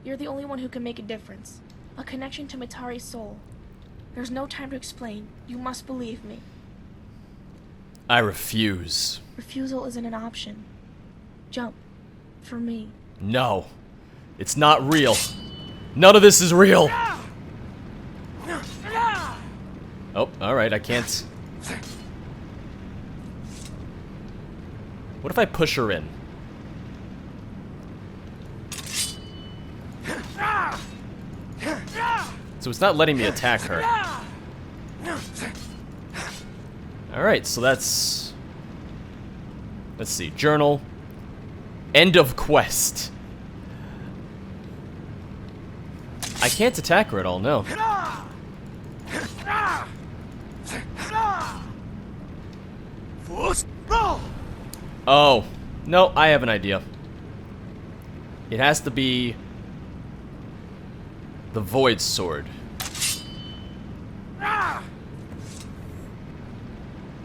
You're the only one who can make a difference. A connection to Mitari's soul. There's no time to explain. You must believe me. I refuse. Refusal isn't an option. Jump. For me. No. It's not real. None of this is real. Oh, alright, I can't. What if I push her in? So it's not letting me attack her. Alright, so that's... Let's see, journal. End of quest. I can't attack her at all, no. Oh, no, I have an idea. It has to be the Void Sword.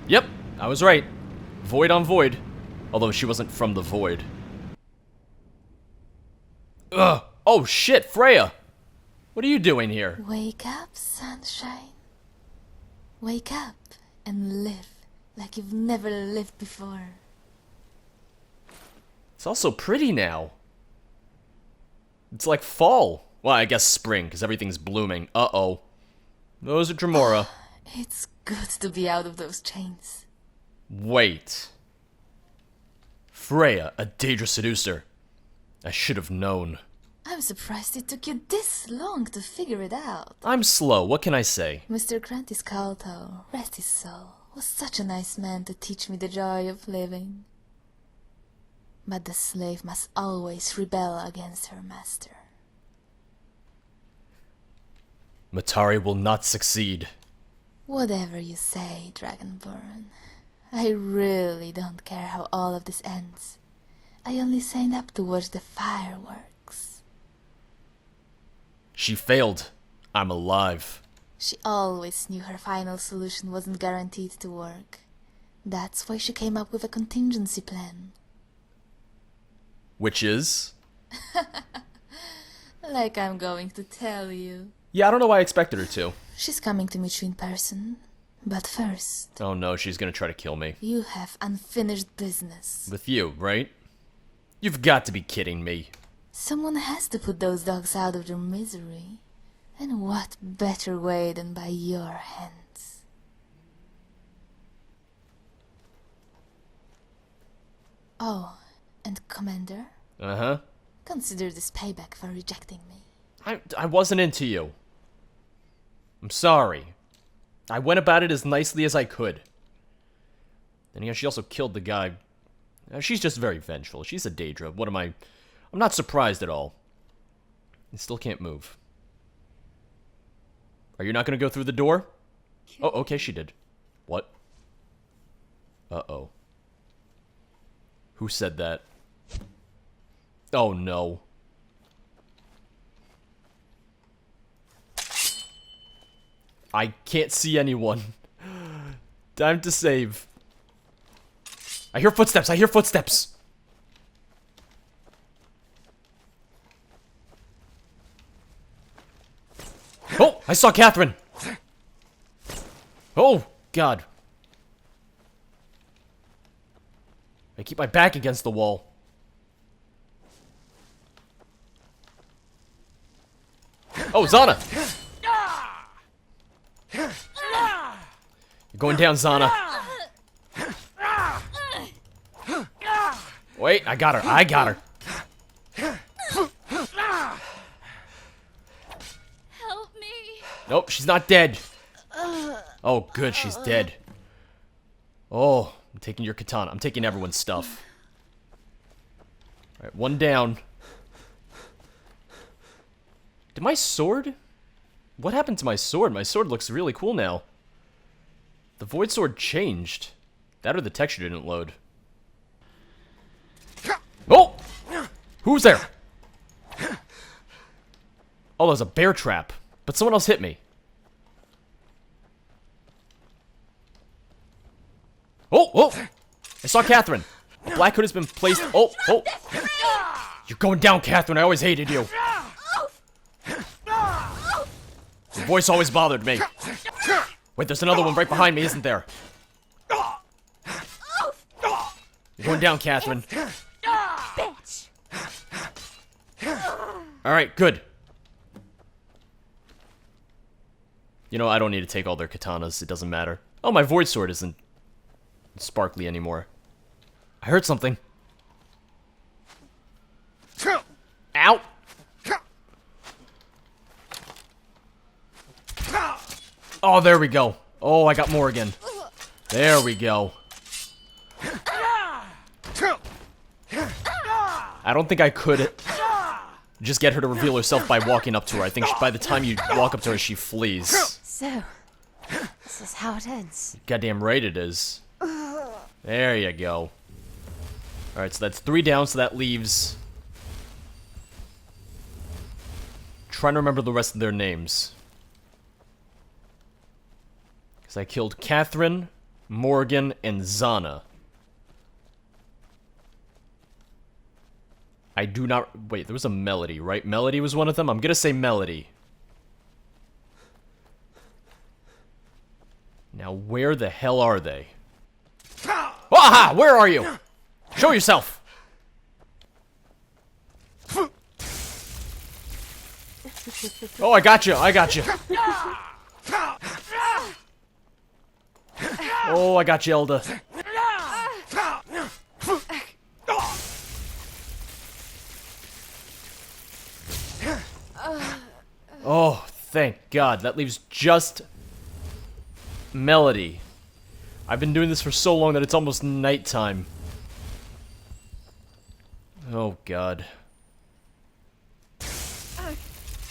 Yep, I was right. Void on Void. Although she wasn't from the Void. Ugh. Oh shit, Freya! What are you doing here? Wake up, sunshine. Wake up and live like you've never lived before. It's also pretty now. It's like fall. Well, I guess spring, because everything's blooming. Uh-oh. Those are Dremora. It's good to be out of those chains. Wait. Freya, a Daedra seducer. I should have known. I'm surprised it took you this long to figure it out. I'm slow, what can I say? Mr. Grantis Kalto, rest his soul, was such a nice man to teach me the joy of living. But the slave must always rebel against her master. Matari will not succeed. Whatever you say, Dragonborn. I really don't care how all of this ends. I only signed up to watch the fireworks. She failed. I'm alive. She always knew her final solution wasn't guaranteed to work. That's why she came up with a contingency plan. Which is? Like I'm going to tell you. Yeah, I don't know why I expected her to. She's coming to meet you in person. But first... Oh no, she's gonna try to kill me. You have unfinished business. With you, right? You've got to be kidding me. Someone has to put those dogs out of their misery. And what better way than by your hands? Oh, and Commander? Uh-huh. Consider this payback for rejecting me. I wasn't into you. I'm sorry. I went about it as nicely as I could. And yeah, she also killed the guy. She's just very vengeful. She's a Daedra. What am I? I'm not surprised at all. I still can't move. Are you not going to go through the door? Oh, okay, she did. What? Uh-oh. Who said that? Oh, no. I can't see anyone. Time to save. I hear footsteps. I hear footsteps. Oh, I saw Catherine. Oh, God. I keep my back against the wall. Oh, Zana. You're going down, Zana. Wait, I got her. I got her. Help me. Nope, she's not dead. Oh, good, she's dead. Oh, I'm taking your katana. I'm taking everyone's stuff. Alright, one down. Did my sword? What happened to my sword? My sword looks really cool now. The Void Sword changed. That or the texture didn't load. Oh! Who's there? Oh, there's a bear trap. But someone else hit me. Oh, oh! I saw Catherine. A black hood has been placed. Oh, oh! You're going down, Catherine. I always hated you. voice always bothered me. Wait, there's another one right behind me, isn't there? You're going down, Catherine. Bitch! Alright, good. You know, I don't need to take all their katanas. It doesn't matter. Oh, my void sword isn't sparkly anymore. I heard something. Ow! Oh, there we go. Oh, I got more again. There we go. I don't think I could just get her to reveal herself by walking up to her. I think by the time you walk up to her, she flees. So, this is how it ends. Goddamn right it is. There you go. Alright, so that's 3 down, so that leaves... Trying to remember the rest of their names. Because I killed Catherine, Morgan, and Zana. I do not... Wait, there was a Melody, right? Melody was one of them? I'm gonna say Melody. Now, where the hell are they? Aha! Where are you? Show yourself! Oh, I got you! I got you! Oh, I got you, Elda. Oh, thank God. That leaves just Melody. I've been doing this for so long that it's almost nighttime. Oh, God.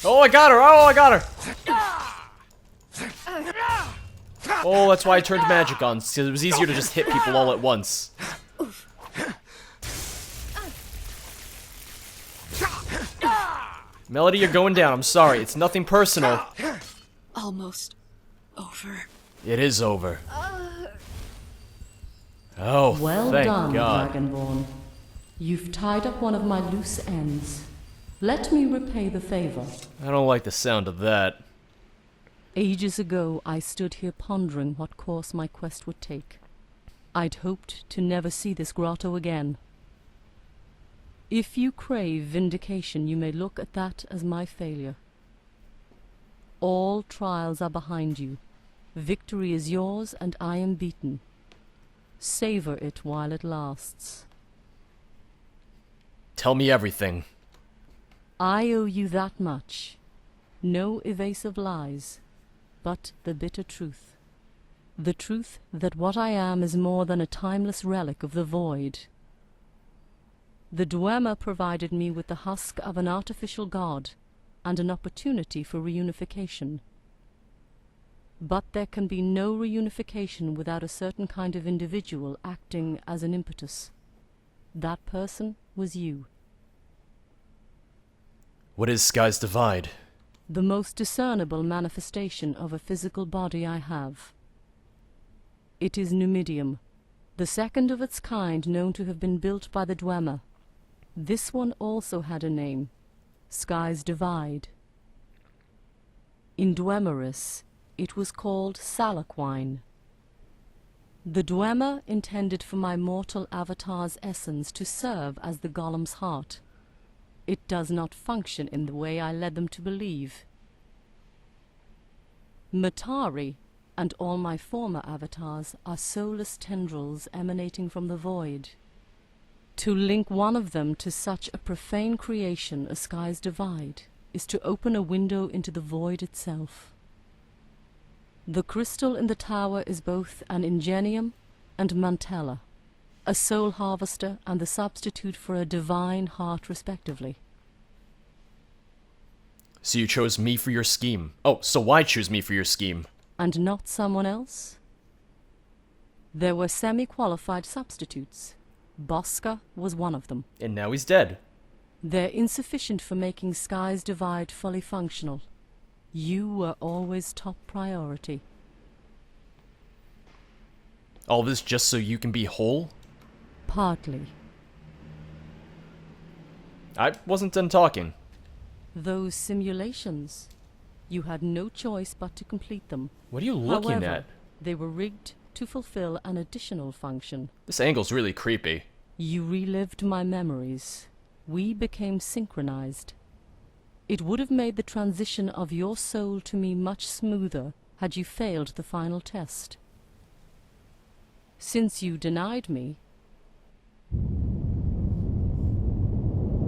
Oh, I got her! Oh, I got her! Oh, that's why I turned magic on, because it was easier to just hit people all at once. Melody, you're going down. I'm sorry. It's nothing personal. Almost over. It is over. Oh, Well thank done, God. Dragonborn. You've tied up one of my loose ends. Let me repay the favor. I don't like the sound of that. Ages ago, I stood here pondering what course my quest would take. I'd hoped to never see this grotto again. If you crave vindication, you may look at that as my failure. All trials are behind you. Victory is yours, and I am beaten. Savor it while it lasts. Tell me everything. I owe you that much. No evasive lies, but the bitter truth. The truth that what I am is more than a timeless relic of the void. The Dwemer provided me with the husk of an artificial god and an opportunity for reunification. But there can be no reunification without a certain kind of individual acting as an impetus. That person was you. What is Sky's Divide? The most discernible manifestation of a physical body I have. It is Numidium, the second of its kind known to have been built by the Dwemer. This one also had a name, Sky's Divide. In Dwemeris, it was called Salaquine. The Dwemer intended for my mortal avatar's essence to serve as the golem's heart. It does not function in the way I led them to believe. Matari and all my former avatars are soulless tendrils emanating from the void. To link one of them to such a profane creation as Sky's Divide is to open a window into the void itself. The crystal in the tower is both an ingenium and mantella, a soul harvester and the substitute for a divine heart respectively. So you chose me for your scheme. Oh, so why choose me for your scheme? And not someone else? There were semi-qualified substitutes. Bosca was one of them. And now he's dead. They're insufficient for making Sky's Divide fully functional. You were always top priority. All this just so you can be whole? Partly. I wasn't done talking. Those simulations. You had no choice but to complete them. What are you looking However, at? they were rigged to fulfill an additional function. This angle's really creepy. You relived my memories. We became synchronized. It would have made the transition of your soul to me much smoother had you failed the final test. Since you denied me,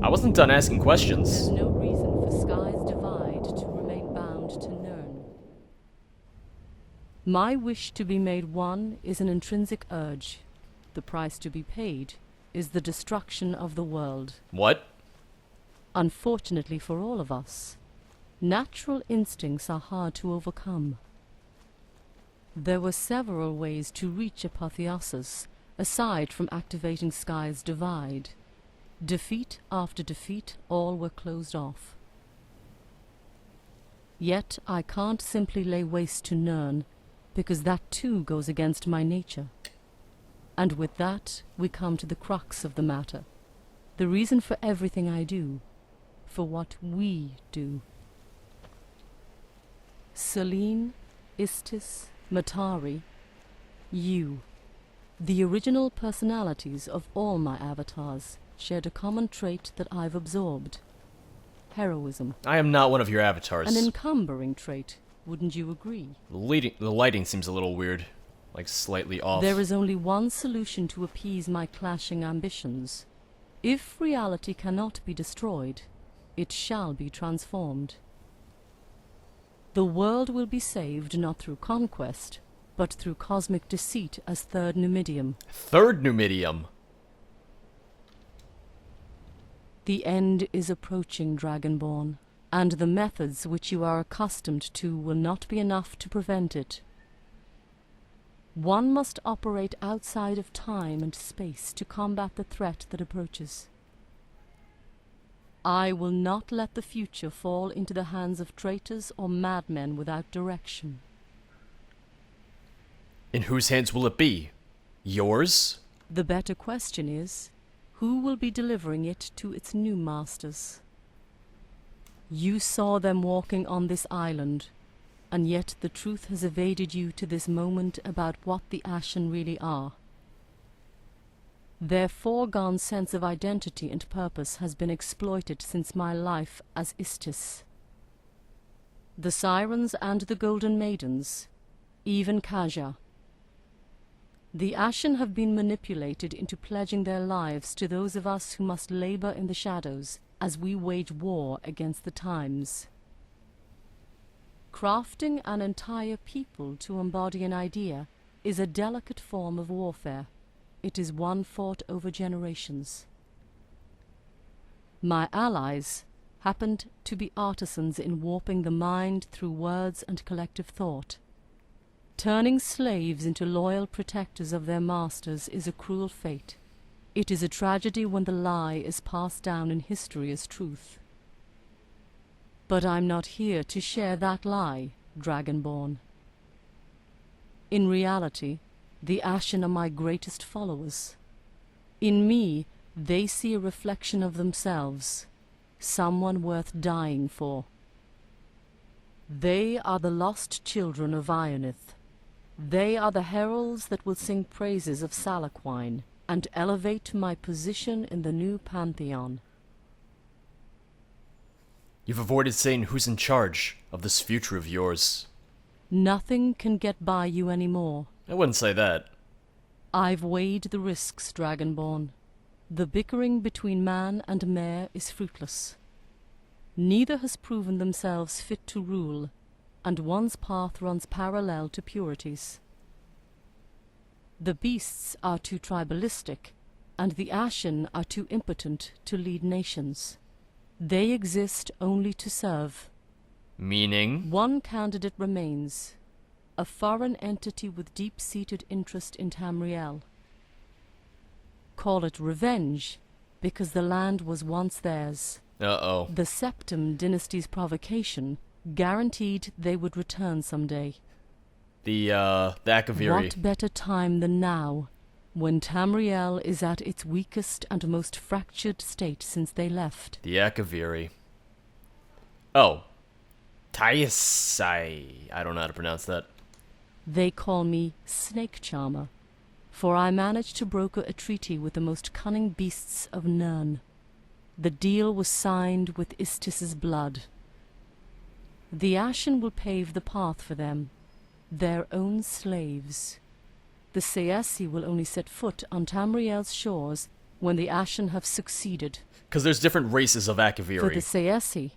I wasn't done asking there's questions. no reason for Sky's Divide to remain bound to Nirn. My wish to be made one is an intrinsic urge. The price to be paid is the destruction of the world. What? Unfortunately for all of us, natural instincts are hard to overcome. There were several ways to reach apotheosis, aside from activating Sky's Divide. Defeat after defeat, all were closed off. Yet I can't simply lay waste to Nirn, because that too goes against my nature. And with that, we come to the crux of the matter. The reason for everything I do. For what we do. Selene, Istis, Matari, you. The original personalities of all my avatars shared a common trait that I've absorbed. Heroism. I am not one of your avatars. An encumbering trait, wouldn't you agree? The lighting seems a little weird. Like, slightly off. There is only one solution to appease my clashing ambitions. If reality cannot be destroyed, it shall be transformed. The world will be saved not through conquest, but through cosmic deceit as Third Numidium. Third Numidium? The end is approaching, Dragonborn, and the methods which you are accustomed to will not be enough to prevent it. One must operate outside of time and space to combat the threat that approaches. I will not let the future fall into the hands of traitors or madmen without direction. In whose hands will it be? Yours? The better question is, who will be delivering it to its new masters? You saw them walking on this island, and yet the truth has evaded you to this moment about what the Ashen really are. Their foregone sense of identity and purpose has been exploited since my life as Istis. The Sirens and the Golden Maidens, even Kaja. The Ashen have been manipulated into pledging their lives to those of us who must labor in the shadows as we wage war against the times. Crafting an entire people to embody an idea is a delicate form of warfare. It is one fought over generations. My allies happened to be artisans in warping the mind through words and collective thought. Turning slaves into loyal protectors of their masters is a cruel fate. It is a tragedy when the lie is passed down in history as truth. But I'm not here to share that lie, Dragonborn. In reality, the Ashen are my greatest followers. In me, they see a reflection of themselves, someone worth dying for. They are the lost children of Ionith. They are the heralds that will sing praises of Salaquine and elevate my position in the new pantheon. You've avoided saying who's in charge of this future of yours. Nothing can get by you anymore. I wouldn't say that. I've weighed the risks, Dragonborn. The bickering between man and mare is fruitless. Neither has proven themselves fit to rule, and one's path runs parallel to purity's. The beasts are too tribalistic, and the Ashen are too impotent to lead nations. They exist only to serve. Meaning? One candidate remains, a foreign entity with deep-seated interest in Tamriel. Call it revenge, because the land was once theirs. Uh-oh. The Septim dynasty's provocation guaranteed they would return someday. The Akaviri. What better time than now, when Tamriel is at its weakest and most fractured state since they left? The Akaviri. Oh. Taisai. I don't know how to pronounce that. They call me Snake Charmer, for I managed to broker a treaty with the most cunning beasts of Nirn. The deal was signed with Istis's blood. The Ashen will pave the path for them, their own slaves. The Saesi will only set foot on Tamriel's shores when the Ashen have succeeded. Because there's different races of For Akaviri. the Saesi,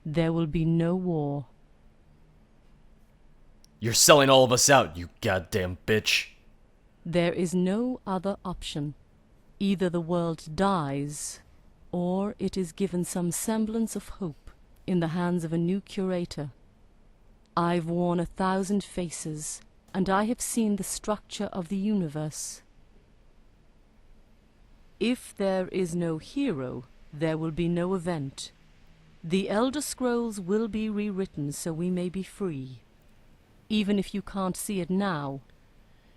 there will be no war. You're selling all of us out, you goddamn bitch. There is no other option. Either the world dies, or it is given some semblance of hope in the hands of a new curator. I've worn 1,000 faces, and I have seen the structure of the universe. If there is no hero, there will be no event. The Elder Scrolls will be rewritten so we may be free. Even if you can't see it now,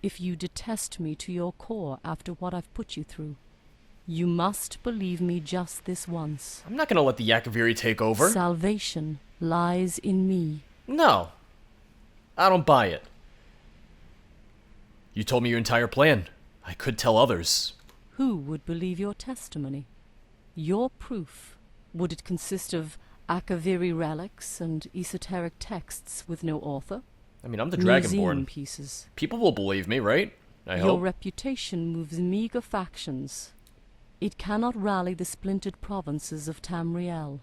if you detest me to your core after what I've put you through, you must believe me just this once. I'm not gonna let the Akaviri take over. Salvation lies in me. No. I don't buy it. You told me your entire plan. I could tell others. Who would believe your testimony? Your proof? Would it consist of Akaviri relics and esoteric texts with no author? I mean, I'm the Museum Dragonborn. pieces. People will believe me, right? I Your hope. reputation moves meager factions. It cannot rally the splintered provinces of Tamriel.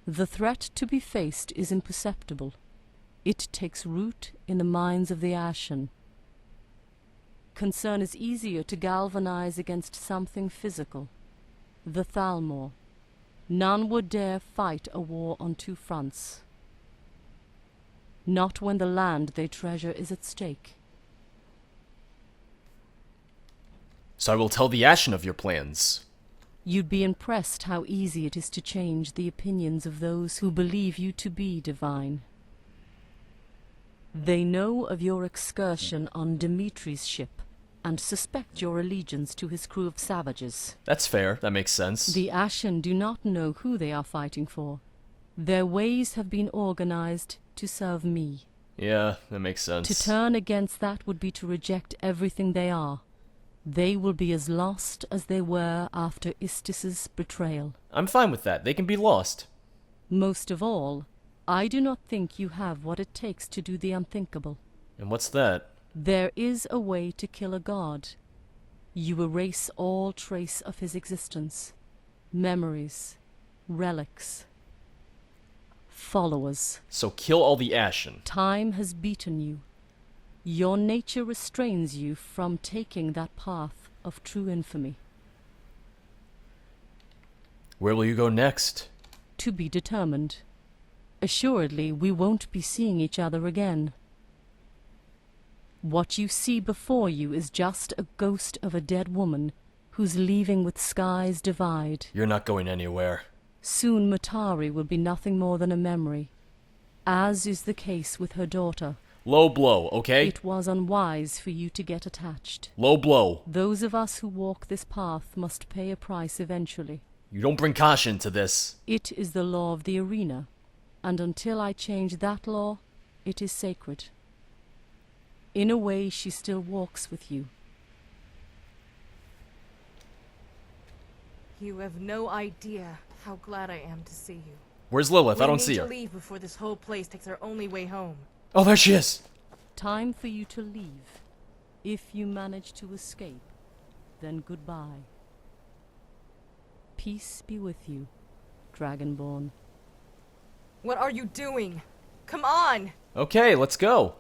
The threat to be faced is imperceptible. It takes root in the minds of the Ashen. Concern is easier to galvanize against something physical. The Thalmor. None would dare fight a war on two fronts. Not when the land they treasure is at stake. So I will tell the Ashen of your plans. You'd be impressed how easy it is to change the opinions of those who believe you to be divine. They know of your excursion on Dimitri's ship and suspect your allegiance to his crew of savages. That's fair. That makes sense. The Ashen do not know who they are fighting for. Their ways have been organized to serve me. Yeah, that makes sense. To turn against that would be to reject everything they are. They will be as lost as they were after Istis's betrayal. I'm fine with that. They can be lost. Most of all, I do not think you have what it takes to do the unthinkable. And what's that? There is a way to kill a god. You erase all trace of his existence. Memories, relics, followers. So kill all the Ashen. Time has beaten you. Your nature restrains you from taking that path of true infamy. Where will you go next? To be determined. Assuredly, we won't be seeing each other again. What you see before you is just a ghost of a dead woman whose leaving with skies divide. You're not going anywhere. Soon Matari will be nothing more than a memory, as is the case with her daughter. Low blow, okay? It was unwise for you to get attached. Low blow. Those of us who walk this path must pay a price eventually. You don't bring caution to this. It is the law of the arena, and until I change that law, it is sacred. In a way, she still walks with you. You have no idea how glad I am to see you. Where's Lilith? I don't We see need her. to leave before this whole place takes our only way home. Oh, there she is. Time for you to leave. If you manage to escape, then goodbye. Peace be with you, Dragonborn. What are you doing? Come on! Okay, let's go.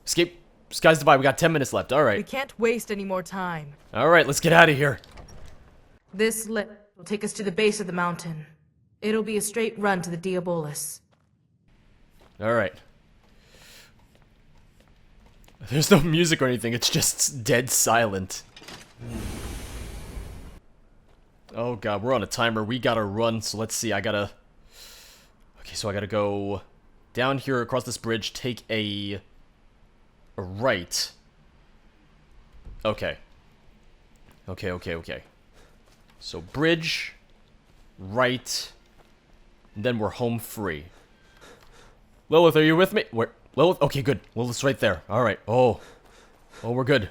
Escape. Sky's divide. We got 10 minutes left. All We right. can't waste any more time. All right, let's get out of here. This lift will take us to the base of the mountain. It'll be a straight run to the Diabolus. All right. There's no music or anything. It's just dead silent. Oh god, we're on a timer. We gotta run, so let's see. Okay, so I gotta go down here across this bridge, take a right. Okay. Okay. So bridge, right, And then we're home free. Lilith, are you with me? Where? Lilith? Okay, good. Lilith's right there. Alright. Oh, we're good.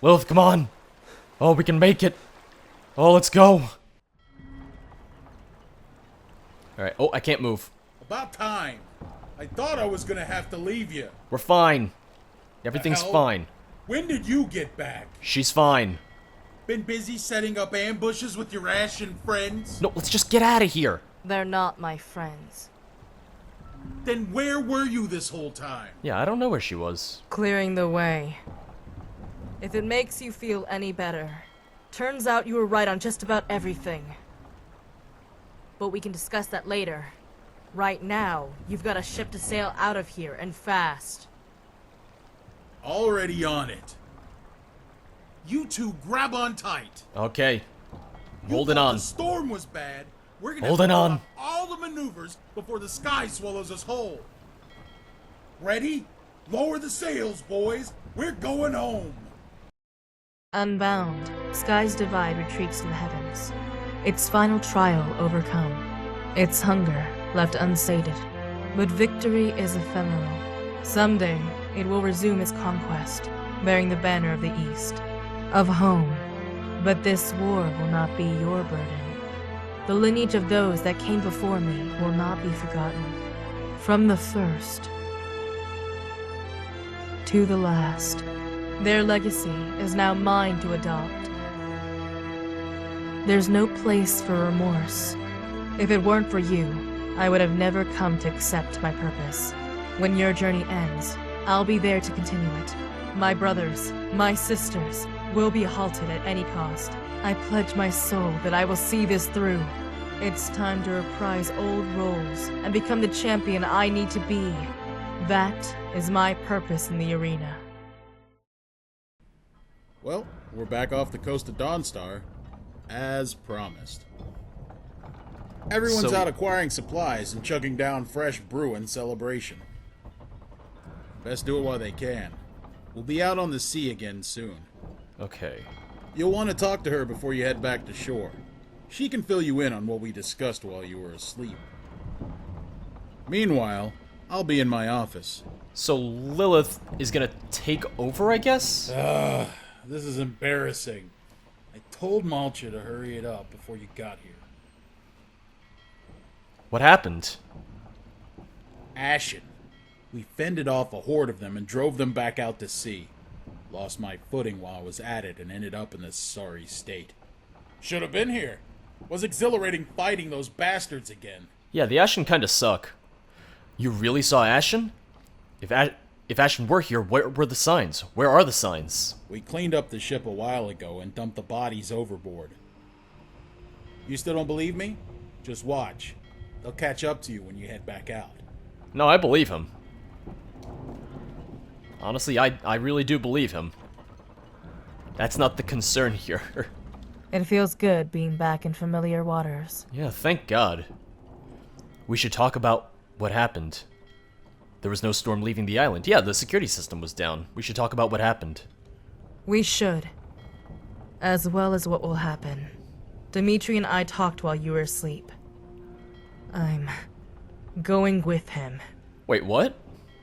Lilith, come on. Oh, we can make it. Oh, let's go. Alright. Oh, I can't move. About time. I thought I was gonna have to leave you. We're fine. Everything's hell? fine. When did you get back? She's fine. Been busy setting up ambushes with your Ashen friends? No, let's just get out of here. They're not my friends. Then where were you this whole time? Yeah, I don't know where she was. Clearing the way. If it makes you feel any better, turns out you were right on just about everything. But we can discuss that later. Right now, you've got a ship to sail out of here, and fast. Already on it. You two grab on tight. Okay. You Holding thought on. The storm was bad. We're gonna Holding have to on. pull off all the maneuvers before the sky swallows us whole. Ready? Lower the sails, boys. We're going home. Unbound, Sky's Divide retreats to the heavens. Its final trial overcome. Its hunger left unsated. But victory is ephemeral. Someday, it will resume its conquest, bearing the banner of the East, of home. But this war will not be your burden. The lineage of those that came before me will not be forgotten. From the first to the last, their legacy is now mine to adopt. There's no place for remorse. If it weren't for you, I would have never come to accept my purpose. When your journey ends, I'll be there to continue it. My brothers, my sisters, will be halted at any cost. I pledge my soul that I will see this through. It's time to reprise old roles and become the champion I need to be. That is my purpose in the arena. Well, we're back off the coast of Dawnstar, as promised. Everyone's So- out acquiring supplies and chugging down fresh brew in celebration. Best do it while they can. We'll be out on the sea again soon. Okay. You'll want to talk to her before you head back to shore. She can fill you in on what we discussed while you were asleep. Meanwhile, I'll be in my office. So Lilith is gonna take over, I guess? This is embarrassing. I told Malcha to hurry it up before you got here. What happened? Ashen. We fended off a horde of them and drove them back out to sea. Lost my footing while I was at it and ended up in this sorry state. Should have been here. Was exhilarating fighting those bastards again. Yeah, the Ashen kinda suck. You really saw Ashen? If Ashen were here, where were the signs? Where are the signs? We cleaned up the ship a while ago and dumped the bodies overboard. You still don't believe me? Just watch. They'll catch up to you when you head back out. No, I believe him. Honestly, I really do believe him. That's not the concern here. It feels good being back in familiar waters. Yeah, thank God. We should talk about what happened. There was no storm leaving the island. Yeah, the security system was down. We should talk about what happened. We should. As well as what will happen. Dimitri and I talked while you were asleep. I'm going with him. Wait, what?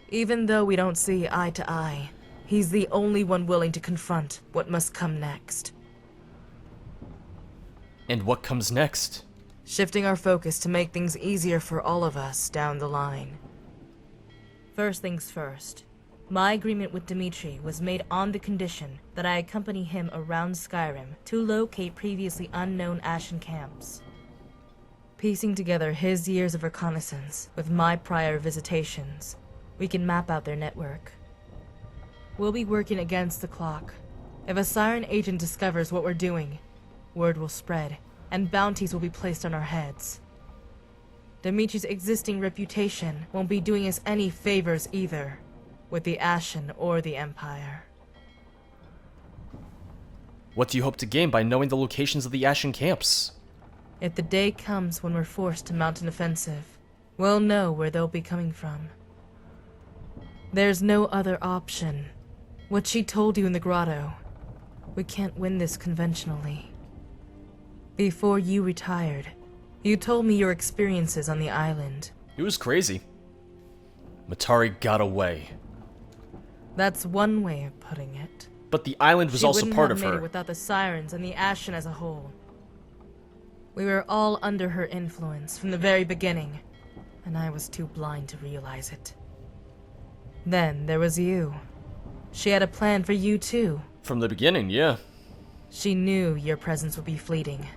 Even though we don't see eye to eye, he's the only one willing to confront what must come next. And what comes next? Shifting our focus to make things easier for all of us down the line. First things first. My agreement with Dimitri was made on the condition that I accompany him around Skyrim to locate previously unknown Ashen camps. Piecing together his years of reconnaissance with my prior visitations, we can map out their network. We'll be working against the clock. If a Siren agent discovers what we're doing, word will spread, and bounties will be placed on our heads. Dimitri's existing reputation won't be doing us any favors either, with the Ashen or the Empire. What do you hope to gain by knowing the locations of the Ashen camps? If the day comes when we're forced to mount an offensive, we'll know where they'll be coming from. There's no other option. What she told you in the grotto. We can't win this conventionally. Before you retired, You told me your experiences on the island. It was crazy. Matari got away. That's one way of putting it. But the island was She also wouldn't part have of made her. it without the Sirens and the Ashen as a whole. We were all under her influence from the very beginning, and I was too blind to realize it. Then there was you. She had a plan for you too. From the beginning, yeah. She knew your presence would be fleeting,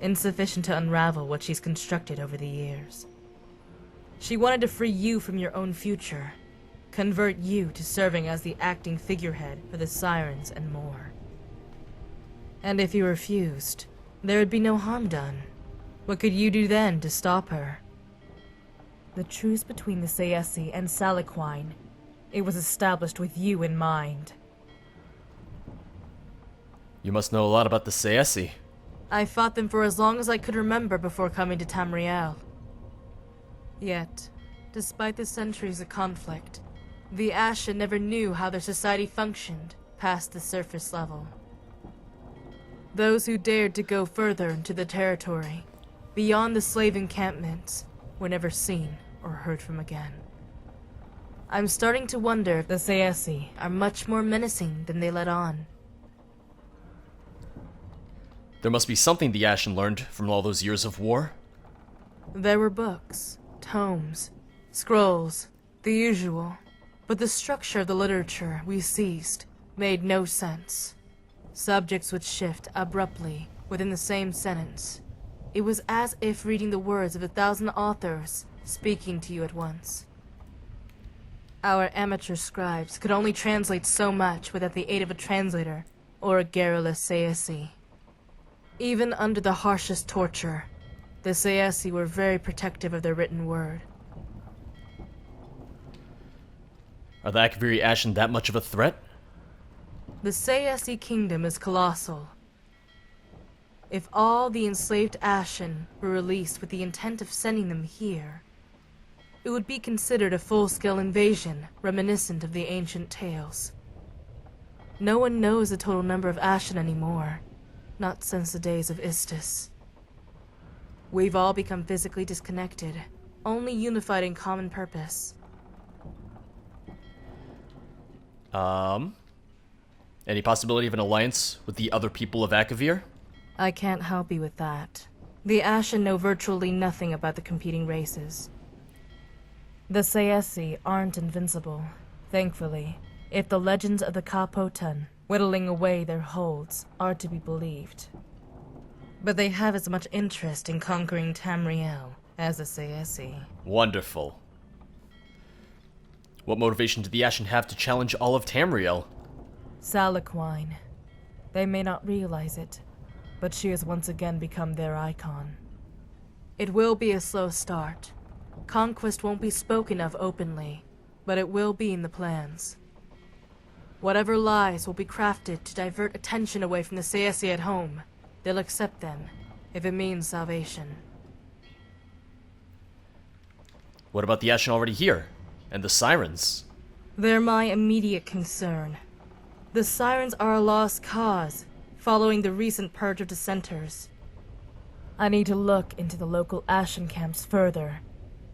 insufficient to unravel what she's constructed over the years. She wanted to free you from your own future, convert you to serving as the acting figurehead for the Sirens and more. And if you refused, there would be no harm done. What could you do then to stop her? The truce between the Sayesi and Saliquine, it was established with you in mind. You must know a lot about the Sayesi. I fought them for as long as I could remember before coming to Tamriel. Yet, despite the centuries of conflict, the Ashen never knew how their society functioned past the surface level. Those who dared to go further into the territory, beyond the slave encampments, were never seen or heard from again. I'm starting to wonder if the Sayesi are much more menacing than they let on. There must be something the Ashen learned from all those years of war. There were books, tomes, scrolls, the usual, but the structure of the literature we seized made no sense. Subjects would shift abruptly within the same sentence. It was as if reading the words of 1,000 authors speaking to you at once. Our amateur scribes could only translate so much without the aid of a translator or a garrulous Sayesi. Even under the harshest torture, the Sayesi were very protective of their written word. Are the Akaviri Ashen that much of a threat? The Sayesi kingdom is colossal. If all the enslaved Ashen were released with the intent of sending them here, it would be considered a full-scale invasion reminiscent of the ancient tales. No one knows the total number of Ashen anymore, not since the days of Istis. We've all become physically disconnected, only unified in common purpose. Any possibility of an alliance with the other people of Akavir? I can't help you with that. The Ashen know virtually nothing about the competing races. The Sayesi aren't invincible, thankfully, if the legends of the Kapotan, whittling away their holds, are to be believed. But they have as much interest in conquering Tamriel as the Sayesi. Wonderful. What motivation do the Ashen have to challenge all of Tamriel? Saliquine. They may not realize it, but she has once again become their icon. It will be a slow start. Conquest won't be spoken of openly, but it will be in the plans. Whatever lies will be crafted to divert attention away from the Sayesi at home. They'll accept them, if it means salvation. What about the Ashen already here? And the Sirens? They're my immediate concern. The Sirens are a lost cause, following the recent purge of dissenters. I need to look into the local Ashen camps further,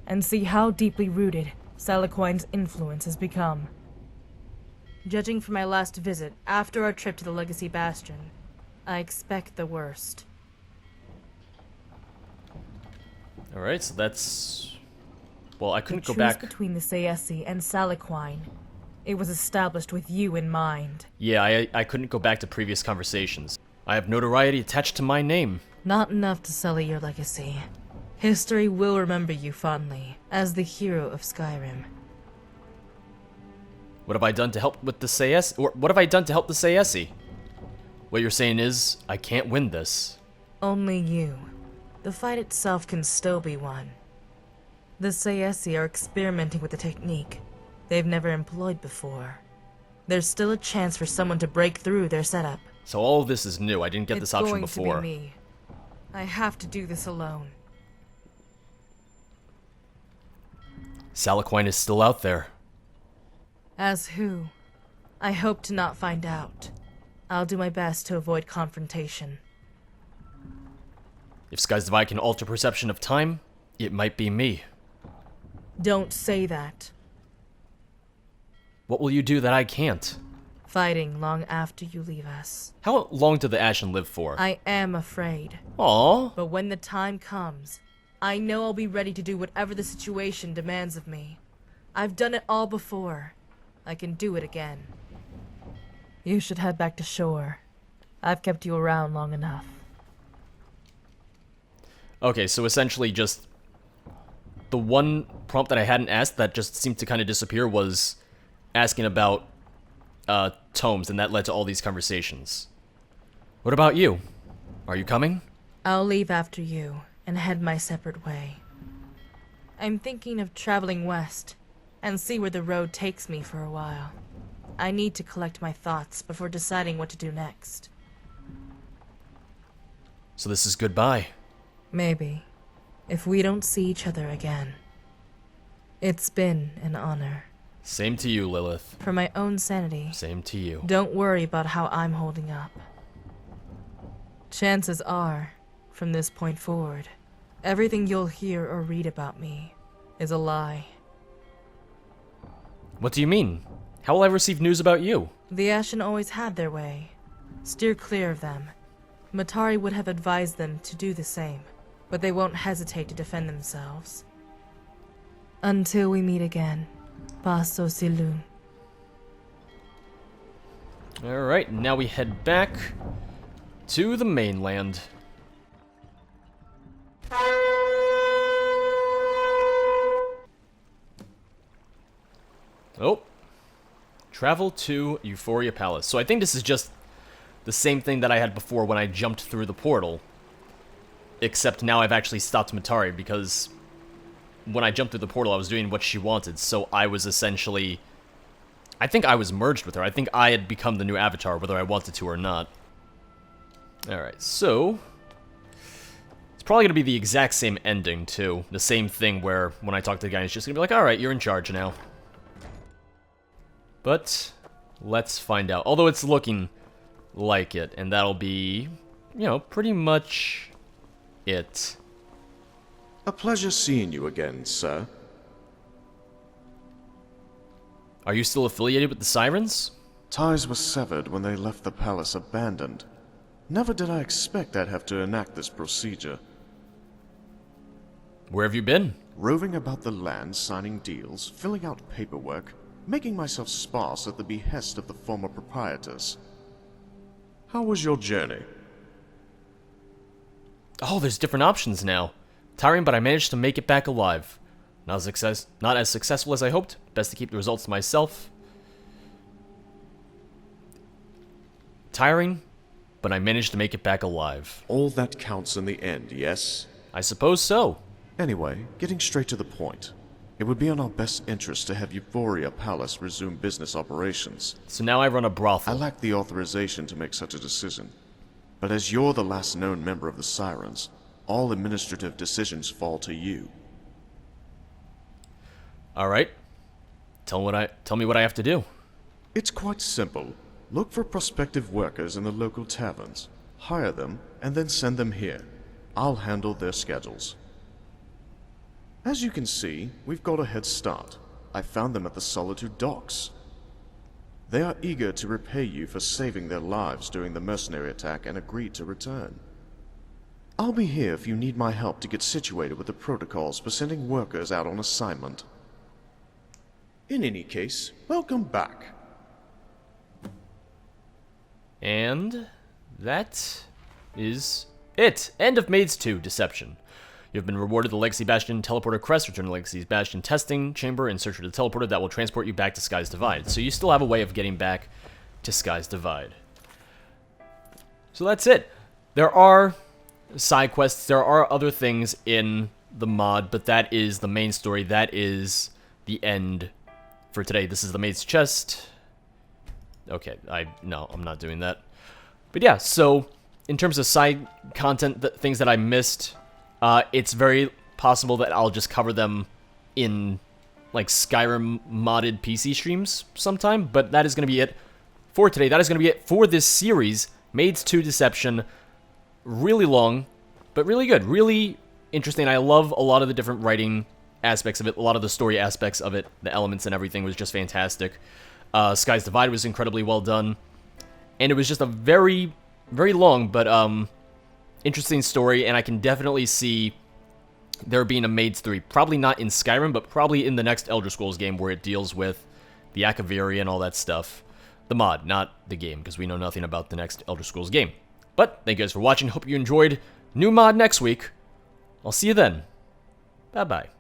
and see how deeply rooted Saliquine's influence has become. Judging from my last visit after our trip to the Legacy Bastion, I expect the worst. Alright, so that's... Well, I couldn't The go back... truce between the Sayesi and Saliquine, it was established with you in mind. Yeah, I couldn't go back to previous conversations. I have notoriety attached to my name. Not enough to sully your legacy. History will remember you fondly as the hero of Skyrim. What have I done to help with the Sayesi? Or what have I done to help the Sayesi? What you're saying is, I can't win this. Only you. The fight itself can still be won. The Sayesi are experimenting with a technique they've never employed before. There's still a chance for someone to break through their setup. So all of this is new. I didn't get this option before. It's going to be me. I have to do this alone. Saliquine is still out there. As who? I hope to not find out. I'll do my best to avoid confrontation. If Skies Divide can alter perception of time, it might be me. Don't say that. What will you do that I can't? Fighting long after you leave us. How long do the Ashen live for? I am afraid. Aww. But when the time comes, I know I'll be ready to do whatever the situation demands of me. I've done it all before. I can do it again. You should head back to shore. I've kept you around long enough. Okay, so essentially just the one prompt that I hadn't asked that just seemed to kind of disappear was asking about tomes, and that led to all these conversations. What about you? Are you coming? I'll leave after you and head my separate way. I'm thinking of traveling west and see where the road takes me for a while. I need to collect my thoughts before deciding what to do next. So this is goodbye. Maybe, if we don't see each other again. It's been an honor. Same to you, Lilith. For my own sanity, Same to you. don't worry about how I'm holding up. Chances are, from this point forward, everything you'll hear or read about me is a lie. What do you mean? How will I receive news about you? The Ashen always had their way. Steer clear of them. Matari would have advised them to do the same, but they won't hesitate to defend themselves. Until we meet again. Paso Silun. Alright, now we head back to the mainland. Oh. Travel to Euphoria Palace. So I think this is just the same thing that I had before when I jumped through the portal. Except now I've actually stopped Matari because when I jumped through the portal I was doing what she wanted. So I was essentially... I think I was merged with her. I think I had become the new avatar whether I wanted to or not. Alright, so... it's probably going to be the exact same ending too. The same thing where when I talk to the guy he's just going to be like, alright, you're in charge now. But let's find out. Although it's looking like it, and that'll be, you know, pretty much it. A pleasure seeing you again, sir. Are you still affiliated with the Sirens? Ties were severed when they left the palace abandoned. Never did I expect I'd have to enact this procedure. Where have you been? Roving about the land, signing deals, filling out paperwork, making myself sparse at the behest of the former proprietors. How was your journey? Oh, there's different options now. Tiring, but I managed to make it back alive. Not as successful as I hoped. Best to keep the results to myself. Tiring, but I managed to make it back alive. All that counts in the end, yes? I suppose so. Anyway, getting straight to the point. It would be in our best interest to have Euphoria Palace resume business operations. So now I run a I brothel. lack the authorization to make such a decision. But as you're the last known member of the Sirens, all administrative decisions fall to you. Alright. Tell me what I have to do. It's quite simple. Look for prospective workers in the local taverns, hire them, and then send them here. I'll handle their schedules. As you can see, we've got a head start. I found them at the Solitude Docks. They are eager to repay you for saving their lives during the mercenary attack and agreed to return. I'll be here if you need my help to get situated with the protocols for sending workers out on assignment. In any case, welcome back. And that is it. End of Maids 2 Deception. You have been rewarded the Legacy Bastion Teleporter Crest. Return to Legacy Bastion Testing Chamber and search for the teleporter that will transport you back to Skies Divide. So you still have a way of getting back to Skies Divide. So that's it. There are side quests. There are other things in the mod, but that is the main story. That is the end for today. This is the Maid's Chest. Okay, no, I'm not doing that. But yeah, so in terms of side content, things that I missed, it's very possible that I'll just cover them in like Skyrim modded PC streams sometime, but that is going to be it for today. That is going to be it for this series, Maids 2 Deception. Really long, But really good, really interesting. I love a lot of the different writing aspects of it, a lot of the story aspects of it, the elements and everything was just fantastic. Skies Divide was incredibly well done. And it was just a very, very long, but interesting story, and I can definitely see there being a Maids 3. Probably not in Skyrim, but probably in the next Elder Scrolls game where it deals with the Akaviri and all that stuff. The mod, not the game, because we know nothing about the next Elder Scrolls game. But, thank you guys for watching. Hope you enjoyed. New mod next week. I'll see you then. Bye-bye.